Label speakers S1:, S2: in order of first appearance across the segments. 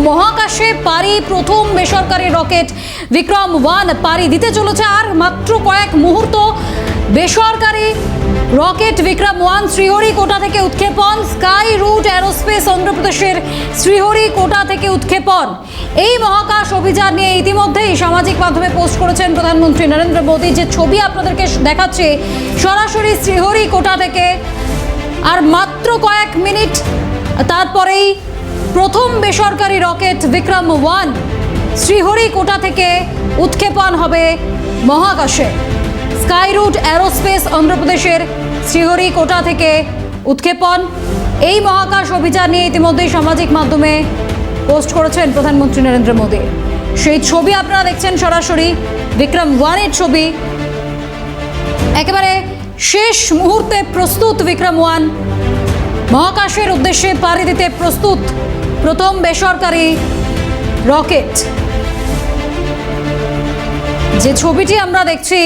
S1: মহাকাশে পাড়ি প্রথম বেসরকারি রকেট বিক্রম-1 পাড়ি দিতে চলেছে। আর মাত্র কয়েক মুহূর্ত বেসরকারি রকেট বিক্রম-1 শ্রীহরিকোটা থেকে উৎক্ষেপণ। স্কাই রুট এরোস্পেস অন্ধ্রপ্রদেশের শ্রীহরিকোটা থেকে উৎক্ষেপণ। এই মহাকাশ অভিযান নিয়ে ইতিমধ্যেই সামাজিক মাধ্যমে পোস্ট করেছেন প্রধানমন্ত্রী নরেন্দ্র মোদী। যে ছবি আপনাদেরকে দেখাচ্ছে সরাসরি শ্রীহরিকোটা থেকে, আর মাত্র কয়েক মিনিট তারপরেই প্রথম বেসরকারি রকেট বিক্রম-1 শ্রীহরিকোটা থেকে উৎক্ষেপণ হবে মহাকাশে। স্কাই রুট এরোস্পেস অন্ধ্রপ্রদেশের শ্রীহরিকোটা থেকে উৎক্ষেপণ। এই মহাকাশ অভিযান নিয়ে ইতিমধ্যেই সামাজিক মাধ্যমে পোস্ট করেছেন প্রধানমন্ত্রী নরেন্দ্র মোদী। সেই ছবি আপনারা দেখছেন সরাসরি বিক্রম-1 ছবি। একেবারে শেষ মুহূর্তে প্রস্তুত বিক্রম-1, মহাকাশের উদ্দেশ্যে পাড়ি দিতে প্রস্তুত প্রথম বেসরকারি রকেট। যে ছবিটি আমরা দেখছি,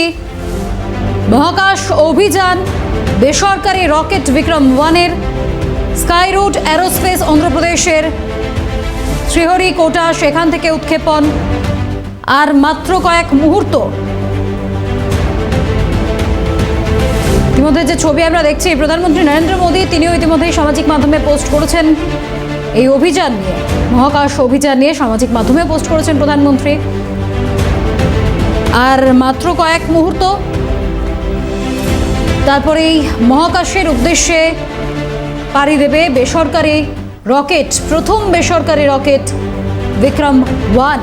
S1: মহাকাশ অভিযান বেসরকারি রকেট বিক্রম-1 স্কাই রুট এরোস্পেস অন্ধ্রপ্রদেশের শ্রীহরিকোটা, সেখান থেকে উৎক্ষেপণ। আর মাত্র কয়েক মুহূর্ত। ইতিমধ্যে যে ছবি আমরা দেখছি, প্রধানমন্ত্রী নরেন্দ্র মোদী তিনিও ইতিমধ্যেই সামাজিক মাধ্যমে পোস্ট করেছেন এই অভিযান নিয়ে, মহাকাশ অভিযান নিয়ে সামাজিক মাধ্যমে পোস্ট করেছেন প্রধানমন্ত্রী। আর মাত্র কয়েক মুহূর্ত তারপরেই মহাকাশের উদ্দেশ্যে পাড়ি দেবে বেসরকারি রকেট, প্রথম বেসরকারি রকেট বিক্রম-1।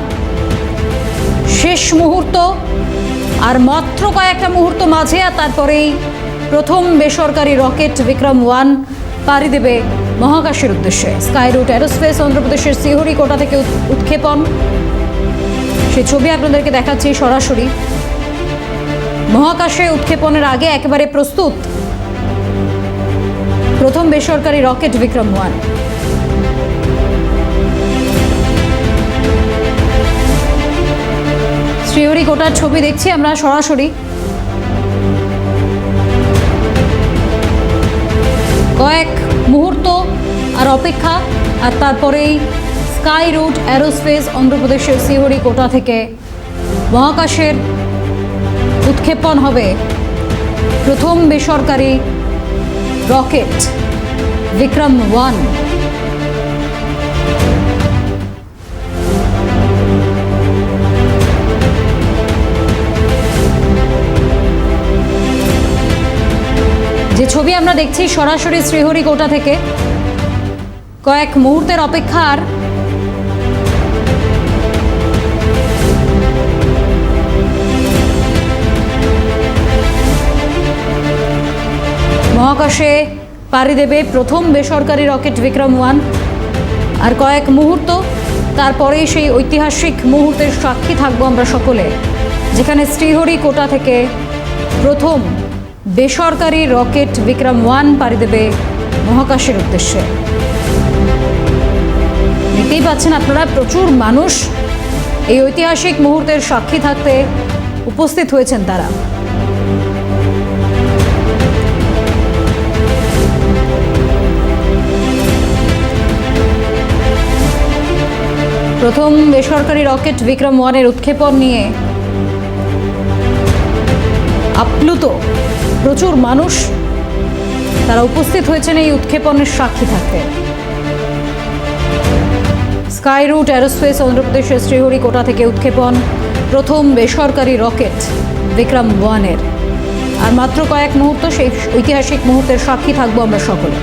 S1: শেষ মুহূর্ত, আর মাত্র কয়েকটা মুহূর্ত মাঝে, আর তারপরেই প্রথম বেসরকারি রকেট বিক্রম-1 পাড়ি দেবে মহাকাশের উদ্দেশ্যে। স্কাই রুট এরোস্পেস অন্ধ্রপ্রদেশের শ্রীহরিকোটা থেকে উৎক্ষেপণ। সেই ছবি আপনাদেরকে দেখাচ্ছি সরাসরি। মহাকাশে উৎক্ষেপণের আগে একেবারে প্রস্তুত প্রথম বেসরকারি রকেট বিক্রম-1। শ্রীহরিকোটার ছবি দেখছি আমরা সরাসরি। কয়েক মুহূর্ত আর অপেক্ষা, আর তারপরেই স্কাই রুট এরোস্পেস অন্ধ্রপ্রদেশের শ্রীহরিকোটা থেকে মহাকাশের উৎক্ষেপণ হবে প্রথম বেসরকারি রকেট বিক্রম-1। যে ছবি আমরা দেখছি সরাসরি শ্রীহরিকোটা থেকে, কয়েক মুহূর্তের অপেক্ষার মহাকাশে পাড়ি দেবে প্রথম বেসরকারি রকেট বিক্রম-1। আর কয়েক মুহূর্ত তারপরেই সেই ঐতিহাসিক মুহূর্তের সাক্ষী থাকবো আমরা সকলে, যেখানে শ্রীহরিকোটা থেকে প্রথম বেসরকারি রকেট বিক্রম-1 পাড়ি দেবে মহাকাশের উদ্দেশ্যে। দেখতেই পাচ্ছেন আপনারা, প্রচুর মানুষ এই ঐতিহাসিক মুহূর্তের সাক্ষী থাকতে উপস্থিত হয়েছেন তারা। প্রথম বেসরকারি রকেট বিক্রম-1 উৎক্ষেপণ নিয়ে আপ্লুত প্রচুর মানুষ, তারা উপস্থিত হয়েছেন এই উৎক্ষেপণের সাক্ষী থাকতে। স্কাই রুট এরোস্পেস অন্ধ্রপ্রদেশের শ্রীহরিকোটা থেকে উৎক্ষেপণ প্রথম বেসরকারি রকেট বিক্রম-1। আর মাত্র কয়েক মুহূর্ত সেই ঐতিহাসিক মুহূর্তের সাক্ষী থাকবো আমরা সকলে।